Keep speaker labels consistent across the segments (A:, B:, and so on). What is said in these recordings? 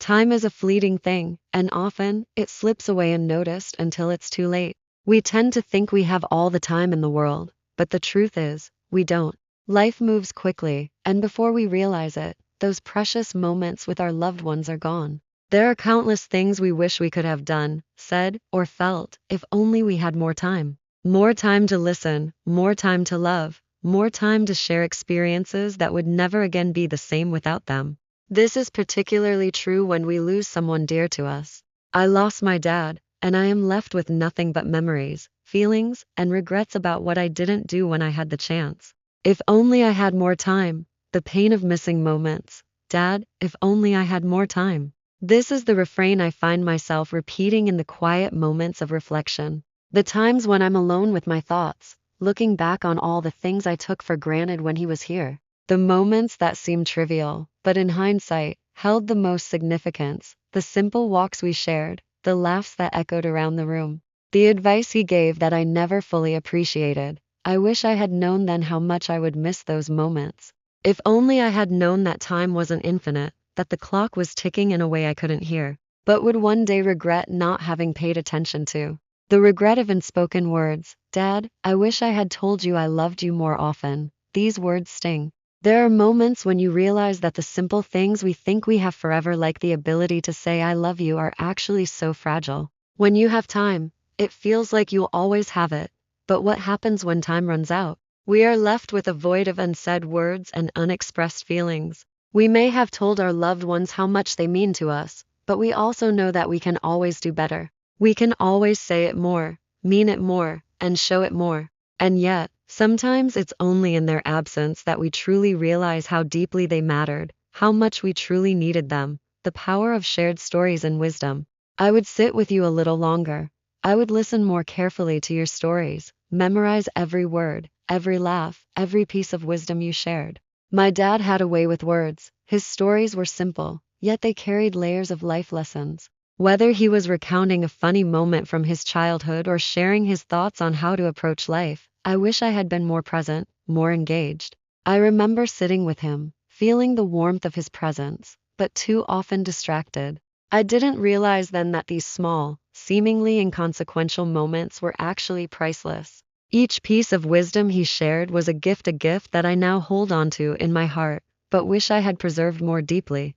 A: Time is a fleeting thing, and often, it slips away unnoticed until it's too late. We tend to think we have all the time in the world, but the truth is, we don't. Life moves quickly, and before we realize it, those precious moments with our loved ones are gone. There are countless things we wish we could have done, said, or felt, if only we had more time. More time to listen, more time to love, more time to share experiences that would never again be the same without them. This is particularly true when we lose someone dear to us. I lost my dad, and I am left with nothing but memories, feelings, and regrets about what I didn't do when I had the chance. If only I had more time, the pain of missing moments. Dad, if only I had more time. This is the refrain I find myself repeating in the quiet moments of reflection. The times when I'm alone with my thoughts, looking back on all the things I took for granted when he was here. The moments that seem trivial, but in hindsight, held the most significance. The simple walks we shared, the laughs that echoed around the room. The advice he gave that I never fully appreciated. I wish I had known then how much I would miss those moments. If only I had known that time wasn't infinite, that the clock was ticking in a way I couldn't hear, but would one day regret not having paid attention to. The regret of unspoken words. Dad, I wish I had told you I loved you more often. These words sting. There are moments when you realize that the simple things we think we have forever, like the ability to say I love you, are actually so fragile. When you have time, it feels like you'll always have it. But what happens when time runs out? We are left with a void of unsaid words and unexpressed feelings. We may have told our loved ones how much they mean to us, but we also know that we can always do better. We can always say it more, mean it more, and show it more. And yet, sometimes it's only in their absence that we truly realize how deeply they mattered, how much we truly needed them. The power of shared stories and wisdom. I would sit with you a little longer. I would listen more carefully to your stories, memorize every word, every laugh, every piece of wisdom you shared. My dad had a way with words. His stories were simple, yet they carried layers of life lessons. Whether he was recounting a funny moment from his childhood or sharing his thoughts on how to approach life, I wish I had been more present, more engaged. I remember sitting with him, feeling the warmth of his presence, but too often distracted. I didn't realize then that these small, seemingly inconsequential moments were actually priceless. Each piece of wisdom he shared was a gift that I now hold onto in my heart, but wish I had preserved more deeply.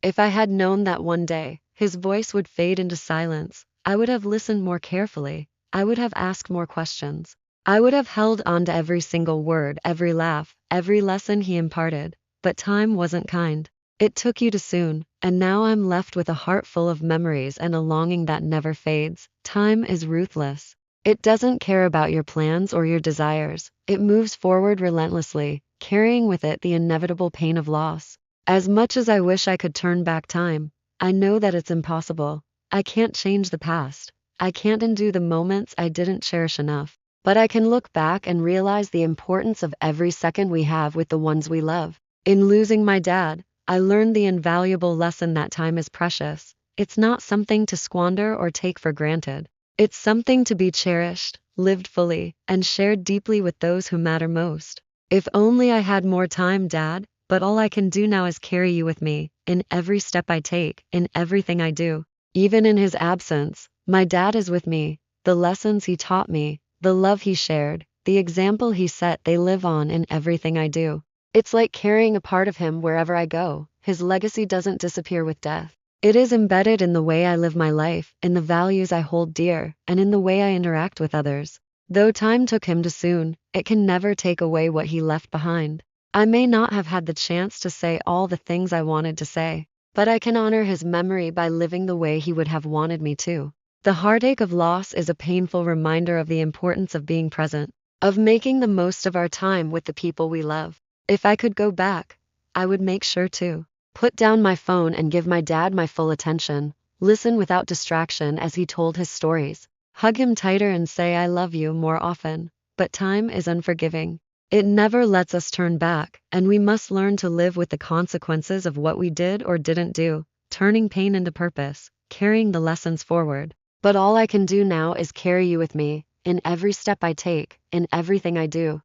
A: If I had known that one day, his voice would fade into silence, I would have listened more carefully. I would have asked more questions. I would have held on to every single word, every laugh, every lesson he imparted. But time wasn't kind. It took you too soon, and now I'm left with a heart full of memories and a longing that never fades. Time is ruthless. It doesn't care about your plans or your desires. It moves forward relentlessly, carrying with it the inevitable pain of loss. As much as I wish I could turn back time, I know that it's impossible. I can't change the past. I can't undo the moments I didn't cherish enough. But I can look back and realize the importance of every second we have with the ones we love. In losing my dad, I learned the invaluable lesson that time is precious. It's not something to squander or take for granted. It's something to be cherished, lived fully, and shared deeply with those who matter most. If only I had more time, Dad, but all I can do now is carry you with me, in every step I take, in everything I do. Even in his absence, my dad is with me. The lessons he taught me, the love he shared, the example he set, they live on in everything I do. It's like carrying a part of him wherever I go. His legacy doesn't disappear with death. It is embedded in the way I live my life, in the values I hold dear, and in the way I interact with others. Though time took him too soon, it can never take away what he left behind. I may not have had the chance to say all the things I wanted to say, but I can honor his memory by living the way he would have wanted me to. The heartache of loss is a painful reminder of the importance of being present, of making the most of our time with the people we love. If I could go back, I would make sure to put down my phone and give my dad my full attention, listen without distraction as he told his stories, hug him tighter and say I love you more often. But time is unforgiving. It never lets us turn back, and we must learn to live with the consequences of what we did or didn't do, turning pain into purpose, carrying the lessons forward. But all I can do now is carry you with me, in every step I take, in everything I do.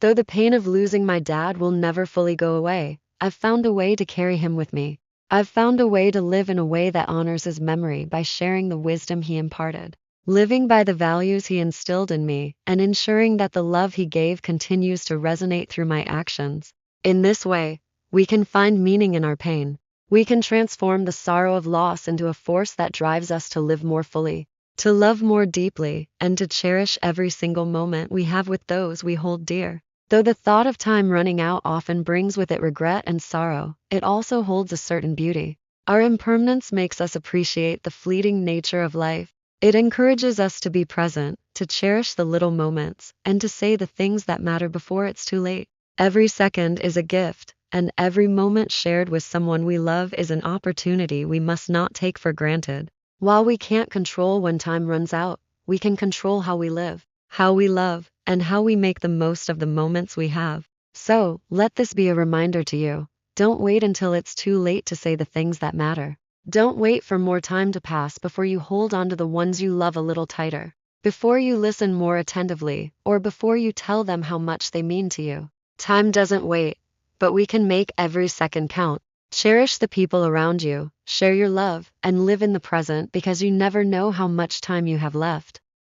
A: Though the pain of losing my dad will never fully go away, I've found a way to carry him with me. I've found a way to live in a way that honors his memory by sharing the wisdom he imparted, living by the values he instilled in me, and ensuring that the love he gave continues to resonate through my actions. In this way, we can find meaning in our pain. We can transform the sorrow of loss into a force that drives us to live more fully, to love more deeply, and to cherish every single moment we have with those we hold dear. Though the thought of time running out often brings with it regret and sorrow, it also holds a certain beauty. Our impermanence makes us appreciate the fleeting nature of life. It encourages us to be present, to cherish the little moments, and to say the things that matter before it's too late. Every second is a gift, and every moment shared with someone we love is an opportunity we must not take for granted. While we can't control when time runs out, we can control how we live, how we love, and how we make the most of the moments we have. So, let this be a reminder to you. Don't wait until it's too late to say the things that matter. Don't wait for more time to pass before you hold on to the ones you love a little tighter, before you listen more attentively, or before you tell them how much they mean to you. Time doesn't wait, but we can make every second count. Cherish the people around you, share your love, and live in the present because you never know how much time you have left.